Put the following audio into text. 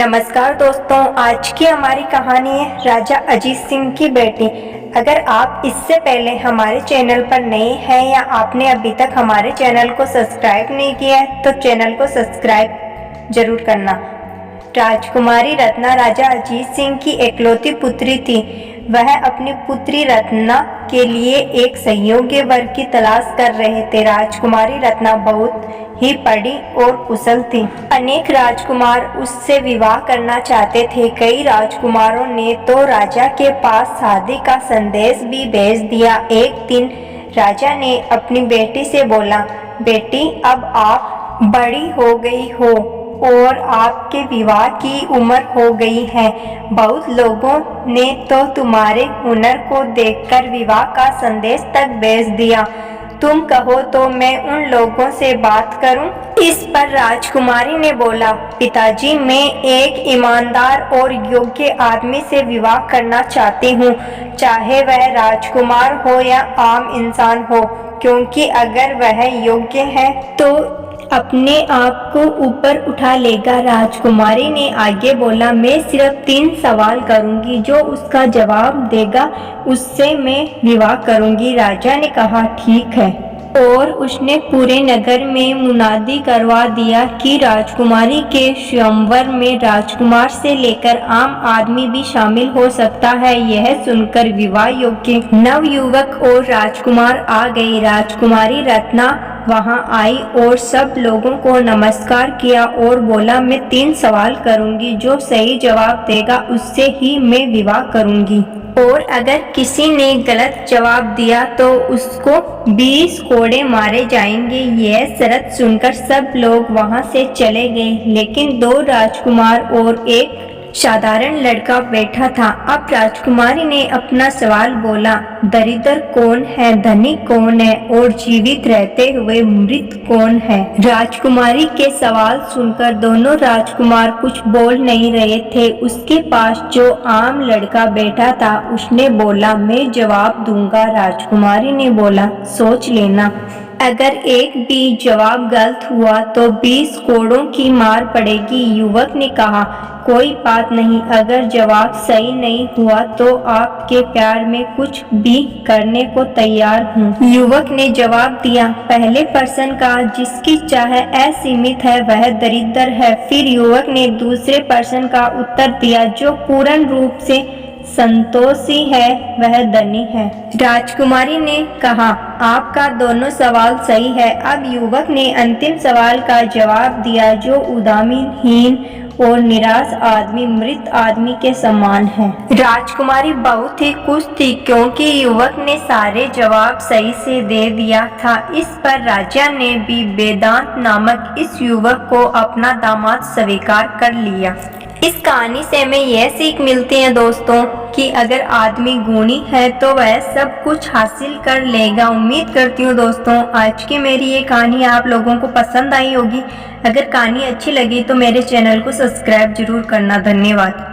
नमस्कार दोस्तों, आज की हमारी कहानी है राजा अजीत सिंह की बेटी। अगर आप इससे पहले हमारे चैनल पर नए हैं या आपने अभी तक हमारे चैनल को सब्सक्राइब नहीं किया है तो चैनल को सब्सक्राइब जरूर करना। राजकुमारी रत्ना राजा अजीत सिंह की एकलौती पुत्री थी। वह अपनी पुत्री रत्ना के लिए एक सहयोगी वर की तलाश कर रहे थे। राजकुमारी रत्ना बहुत ही पढ़ी और कुशल थी। अनेक राजकुमार उससे विवाह करना चाहते थे। कई राजकुमारों ने तो राजा के पास शादी का संदेश भी भेज दिया। एक दिन राजा ने अपनी बेटी से बोला, बेटी अब आप बड़ी हो गई हो और आपके विवाह की उम्र हो गई है। बहुत लोगों ने तो तुम्हारे हुनर को देखकर विवाह का संदेश तक भेज दिया। तुम कहो तो मैं उन लोगों से बात करूं? इस पर राजकुमारी ने बोला, पिताजी मैं एक ईमानदार और योग्य आदमी से विवाह करना चाहती हूँ, चाहे वह राजकुमार हो या आम इंसान हो, क्योंकि अगर वह योग्य है तो अपने आप को ऊपर उठा लेगा। राजकुमारी ने आगे बोला, मैं सिर्फ 3 सवाल करूंगी, जो उसका जवाब देगा उससे मैं विवाह करूंगी। राजा ने कहा, ठीक है। और उसने पूरे नगर में मुनादी करवा दिया कि राजकुमारी के स्वयंवर में राजकुमार से लेकर आम आदमी भी शामिल हो सकता है। यह सुनकर विवाह योग्य नवयुवक और राजकुमार आ गए। राजकुमारी रत्ना वहां आई और सब लोगों को नमस्कार किया और बोला, मैं 3 सवाल करूंगी, जो सही जवाब देगा उससे ही मैं विवाह करूंगी, और अगर किसी ने गलत जवाब दिया तो उसको 20 कोड़े मारे जाएंगे। यह शर्त सुनकर सब लोग वहां से चले गए, लेकिन 2 राजकुमार और एक साधारण लड़का बैठा था। अब राजकुमारी ने अपना सवाल बोला, दरिद्र कौन है, धनी कौन है और जीवित रहते हुए मृत कौन है? राजकुमारी के सवाल सुनकर दोनों राजकुमार कुछ बोल नहीं रहे थे। उसके पास जो आम लड़का बैठा था उसने बोला, मैं जवाब दूंगा। राजकुमारी ने बोला, सोच लेना, अगर एक भी जवाब गलत हुआ तो 20 कोड़ों की मार पड़ेगी। युवक ने कहा, कोई बात नहीं, अगर जवाब सही नहीं हुआ तो आपके प्यार में कुछ भी करने को तैयार हूँ। युवक ने जवाब दिया, पहले प्रश्न का जिसकी चाह असीमित है वह दरिद्र है। फिर युवक ने दूसरे प्रश्न का उत्तर दिया, जो पूर्ण रूप से संतोषी है वह धनी है। राजकुमारी ने कहा, आपका दोनों सवाल सही है। अब युवक ने अंतिम सवाल का जवाब दिया, जो उदासीनहीन और निराश आदमी मृत आदमी के समान है। राजकुमारी बहुत ही खुश थी, क्योंकि युवक ने सारे जवाब सही से दे दिया था। इस पर राजा ने भी वेदांत नामक इस युवक को अपना दामाद स्वीकार कर लिया। इस कहानी से हमें यह सीख मिलती है दोस्तों कि अगर आदमी गुणी है तो वह सब कुछ हासिल कर लेगा। उम्मीद करती हूँ दोस्तों आज की मेरी ये कहानी आप लोगों को पसंद आई होगी। अगर कहानी अच्छी लगी तो मेरे चैनल को सब्सक्राइब जरूर करना। धन्यवाद।